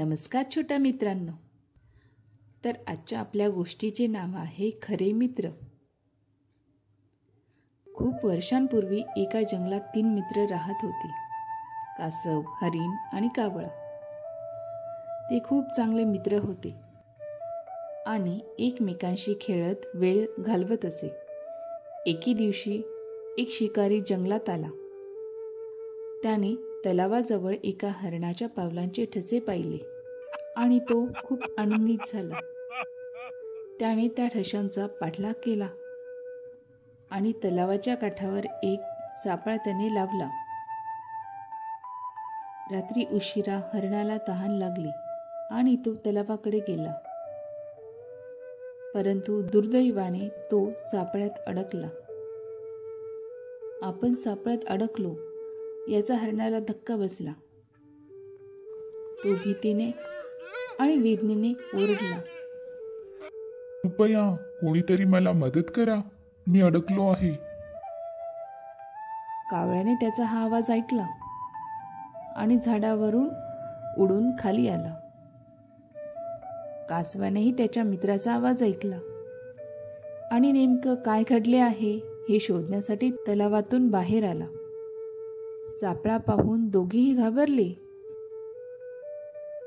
नमस्कार छोट्या मित्रांनो। तर आजच्या आपल्या गोष्टीचे नाव आहे खरे मित्र। खूप वर्षांपूर्वी एका जंगलात 3 मित्र राहत होते, कासव, हरिण आणि कावळा। ते खूप चांगले मित्र होते आणि एकमेकांशी खेळत वेळ घालवत असे। एके दिवशी एक शिकारी जंगलात आला। त्याने तलावाजवळ एका हरणाच्या पावलांचे ठसे पाहिले आणि तो खूप आनंदित झाला। त्याने त्या ठशांचा पाठलाग केला आणि तलावाच्या काठावर एक सापळा त्याने लावला। रात्री उशिरा हरणाला तहान लागली आणि तो तलावाकडे गेला, परंतु दुर्दैवाने तो सापळ्यात अडकला। आपण सापळ्यात अडकलो याचा हरणाला धक्का बसला। तो भीतीने आणि वेदनेने ओरडला, कृपया कोणीतरी मला मदत करा, मी अडकलो आहे। कावळ्याने त्याचा हा आवाज ऐकला आणि झाडावरून उडून खाली आला। कासवानेही त्याच्या मित्राचा आवाज ऐकला आणि नेमकं काय घडले आहे हे शोधण्यासाठी तलावातून बाहेर आला। सापळा पाहून दोघेही घाबरले।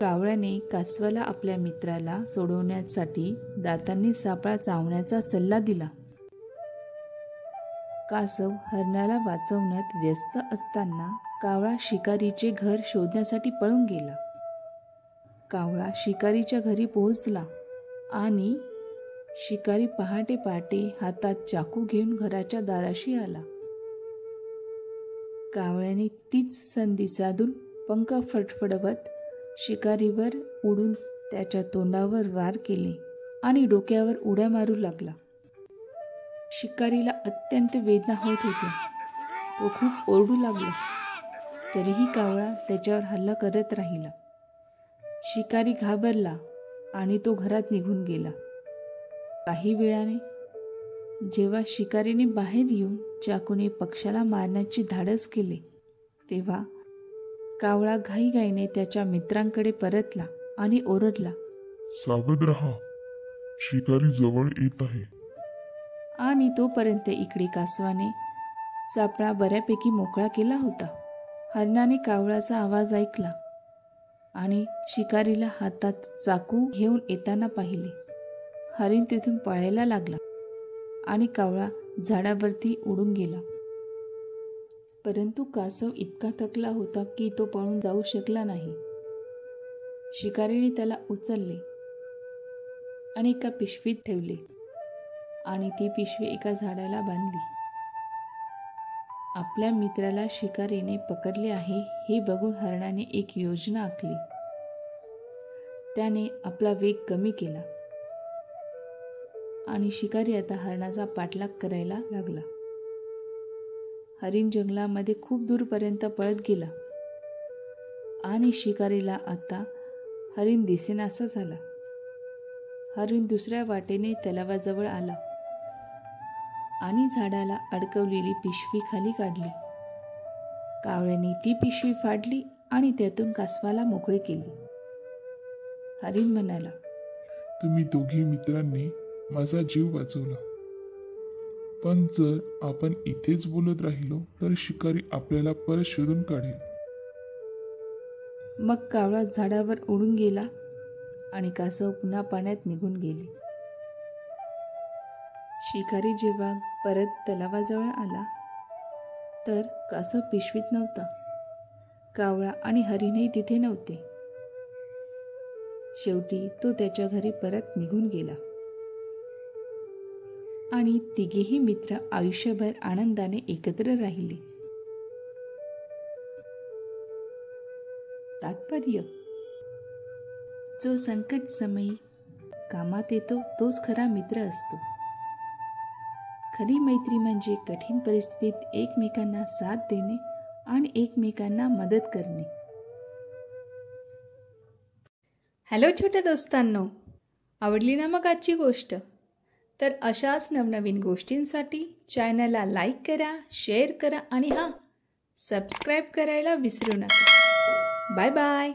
कावळ्याने कासवाला आपल्या मित्राला सोडवण्यासाठी दातांनी सापळा चावण्याचा सल्ला दिला। कासव हरणाला वाचवण्यात व्यस्त असताना कावळा शिकारीचे घर शोधण्यासाठी पळून गेला। कावळा शिकारीच्या घरी पोहोचला आणि शिकारी पहाटे पहाटे हातात चाकू घेऊन घराच्या दाराशी आला। कावळ्याने तीच संधी साधून पंख फडफडवत शिकारीवर उडून त्याच्या तोंडावर वार केले आणि डोक्यावर उड्या मारू लागला। शिकारीला अत्यंत वेदना होत होत्या। तो खूप ओरडू लागला, तरीही कावळा त्याच्यावर हल्ला करत राहिला। शिकारी घाबरला आणि तो घरात निघून गेला। काही वेळाने जेव्हा शिकारीने बाहेर येऊन चाकूने पक्षाला मारण्याचे धाडस केले, तेव्हा कावळा घाईघाईने त्याच्या मित्रांकडे परतला आणि ओरडला, सावध रहा, शिकारी जवळ येत आहे। आणि तोपर्यंत इकडे कासवाने सापळा बऱ्यापैकी मोकळा केला होता। हरणाने कावळ्याचा आवाज ऐकला आणि शिकारीला हातात चाकू घेऊन येताना पाहिले। हरिण तिथून पळायला लागला आणि कावळा झाडावरती उडून गेला। परंतु कासव इतका थकला होता की तो पळून जाऊ शकला नाही। शिकारीने त्याला उचलले आणि एका पिशवीत ठेवले आणि ती पिशवी एका झाडाला बांधली। आपल्या मित्राला शिकारीने पकडले आहे हे बघून हरणाने एक योजना आखली। त्याने आपला वेग कमी केला आणि शिकारी आता हरणाचा पाठलाग करायला लागला। हरिण जंगलामध्ये खूप दूरपर्यंत पळत गेला आणि शिकारीला आता हरिण दिसेनासा झाला। हरिण दुसऱ्या वाटेने तलावाजवळ आला आणि झाडाला अडकवलेली पिशवी खाली काढली। कावळ्याने ती पिशवी फाडली आणि त्यातून कासवाला मोकळे केले। हरिण म्हणाला, तुम्ही दोघी मित्रांनी माझा जीव वाचवला, पण जर आपण इथेच बोलत राहिलो तर शिकारी आपल्याला परत शोधून काढेल। मग कावळा झाडावर उडून गेला आणि कासव पुन्हा पाण्यात निघून गेले। शिकारी जेव्हा परत तलावाजवळ आला तर कासव पिशवीत नव्हता। कावळा आणि हरिणही तिथे नव्हते। शेवटी तो त्याच्या घरी परत निघून गेला आणि तिघेही मित्र आयुष्यभर आनंदाने एकत्र राहिले। तात्पर्य: जो संकट समयी कामात येतो तोच खरा मित्र असतो। खरी मैत्री म्हणजे कठीण परिस्थितीत एकमेकांना साथ देणे आणि एकमेकांना मदत करणे। हॅलो छोट्या दोस्तांनो, आवडली ना मग आजची गोष्ट? तर अशाच नवनवीन गोष्टींसाठी चॅनलला लाईक करा, शेअर करा आणि सबस्क्राईब करायला विसरू नका। Bye bye.